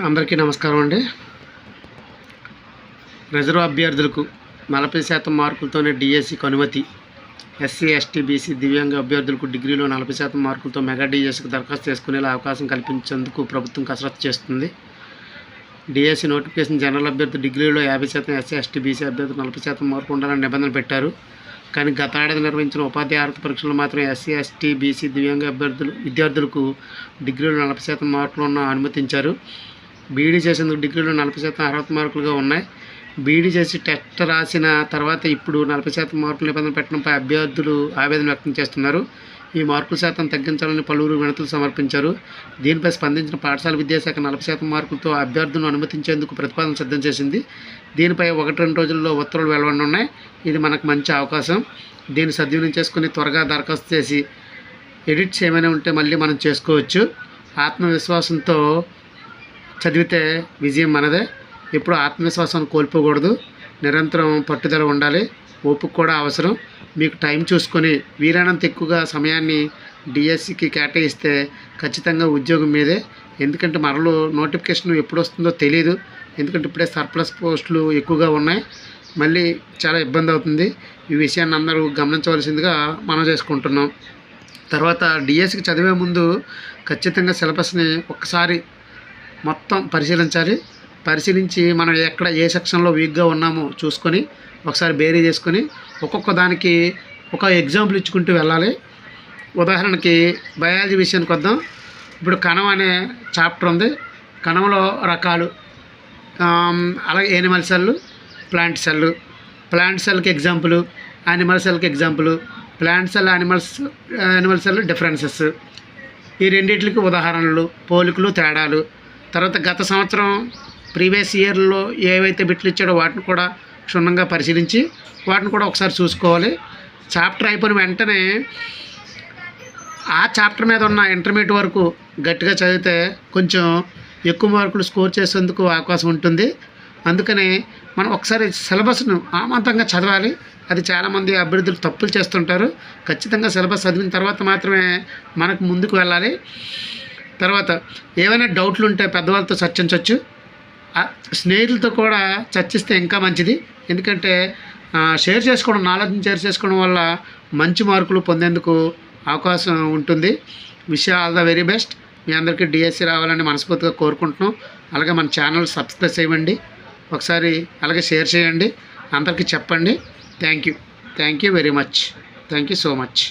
అందరికీ నమస్కారం అండి. రిజర్వ్ అభ్యర్థులకు 40% మార్కులతోనే డిఎస్సికి అనుమతి. ఎస్సీ, ఎస్టీ, బీసీ, దివ్యాంగ అభ్యర్థులకు డిగ్రీలో 40% మార్కులతో మెగా డిఎస్సికి దరఖాస్తు చేసుకునేలా అవకాశం కల్పించేందుకు ప్రభుత్వం కసరత్తు చేస్తుంది. డిఎస్సి నోటిఫికేషన్ జనరల్ అభ్యర్థులు డిగ్రీలో 50%, ఎస్సీ, ఎస్టీ, బీసీ అభ్యర్థులు 40% మార్కులు ఉండాలని నిబంధన పెట్టారు. కానీ గత ఏడాది నిర్వహించిన ఉపాధ్యాయ అర్హత పరీక్షలు మాత్రం ఎస్సీ, ఎస్టీ, బీసీ, దివ్యాంగ విద్యార్థులకు డిగ్రీలో 40% మార్కులు ఉన్న అనుమతించారు. బీఈడీ చేసేందుకు డిగ్రీలో 40% అర్హత మార్కులుగా ఉన్నాయి. బీఈడీ చేసి టెస్ట్ రాసిన తర్వాత ఇప్పుడు 40% మార్కుల నిబంధన పెట్టడంపై అభ్యర్థులు ఆవేదన వ్యక్తం చేస్తున్నారు. ఈ మార్కుల శాతం తగ్గించాలని పలువురు వినతులు సమర్పించారు. దీనిపై స్పందించిన పాఠశాల విద్యాశాఖ 40% మార్కులతో అభ్యర్థులను అనుమతించేందుకు ప్రతిపాదన సిద్ధం చేసింది. దీనిపై 1-2 రోజుల్లో ఉత్తర్వులు వెలువడనున్నాయి. ఇది మనకు మంచి అవకాశం. దీన్ని సద్వినియోగం చేసుకుని త్వరగా దరఖాస్తు చేసి ఎడిట్స్ ఏమైనా ఉంటే మళ్ళీ మనం చేసుకోవచ్చు. ఆత్మవిశ్వాసంతో చదివితే విజయం మనదే. ఎప్పుడు ఆత్మవిశ్వాసాన్ని కోల్పోకూడదు. నిరంతరం పట్టుదల ఉండాలి. ఓపిక కూడా అవసరం. మీకు టైం చూసుకొని వీలైనంత ఎక్కువగా సమయాన్ని డిఎస్సికి కేటాయిస్తే ఖచ్చితంగా ఉద్యోగం మీదే. ఎందుకంటే మరలో నోటిఫికేషన్ ఎప్పుడు వస్తుందో తెలియదు. ఎందుకంటే ఇప్పుడే సర్ప్లస్ పోస్టులు ఎక్కువగా ఉన్నాయి. మళ్ళీ చాలా ఇబ్బంది అవుతుంది. ఈ విషయాన్ని అందరూ గమనించవలసిందిగా మనం చేసుకుంటున్నాం. తర్వాత డిఎస్సికి చదివే ముందు ఖచ్చితంగా సిలబస్ని ఒక్కసారి మొత్తం పరిశీలించి మనం ఎక్కడ ఏ సెక్షన్లో వీక్గా ఉన్నామో చూసుకొని ఒకసారి బేరీ చేసుకొని ఒక్కొక్క దానికి ఒక ఎగ్జాంపుల్ ఇచ్చుకుంటూ వెళ్ళాలి. ఉదాహరణకి బయాలజీ విషయానికి వద్దాం. ఇప్పుడు కణం అనే చాప్టర్ ఉంది. కణంలో రకాలు, అలాగే animal cell, plant cell. Plant సెల్కి ఎగ్జాంపుల్, యానిమల్ సెల్కి example. Plant cell, animal cell differences. ఈ రెండింటికి ఉదాహరణలు, పోలికలు, తేడాలు. తర్వాత గత సంవత్సరం ప్రీవియస్ ఇయర్లో ఏవైతే బిట్లు ఇచ్చాడో వాటిని కూడా క్షుణ్ణంగా పరిశీలించి వాటిని కూడా ఒకసారి చూసుకోవాలి. చాప్టర్ అయిపోయిన వెంటనే ఆ చాప్టర్ మీద ఉన్న ఇంటర్మీడియట్ వరకు గట్టిగా చదివితే కొంచెం ఎక్కువ మార్కులు స్కోర్ చేసేందుకు అవకాశం ఉంటుంది. అందుకని మనం ఒకసారి సిలబస్ను ఆమంతంగా చదవాలి. అది చాలామంది అభ్యర్థులు తప్పులు చేస్తుంటారు. ఖచ్చితంగా సిలబస్ చదివిన తర్వాత మాత్రమే మనకు ముందుకు వెళ్ళాలి. తర్వాత ఏమైనా డౌట్లు ఉంటే పెద్దవాళ్ళతో చర్చించవచ్చు. స్నేహితులతో కూడా చర్చిస్తే ఇంకా మంచిది. ఎందుకంటే నాలెడ్జ్ని షేర్ చేసుకోవడం వల్ల మంచి మార్కులు పొందేందుకు అవకాశం ఉంటుంది. All the very best. మీ అందరికీ డిఎస్సి రావాలని మనస్ఫూర్తిగా కోరుకుంటున్నాం. అలాగే మన ఛానల్ సబ్స్క్రైబ్ చేయండి. ఒకసారి అలాగే షేర్ చేయండి. అందరికీ చెప్పండి. Thank you very much. Thank you so much.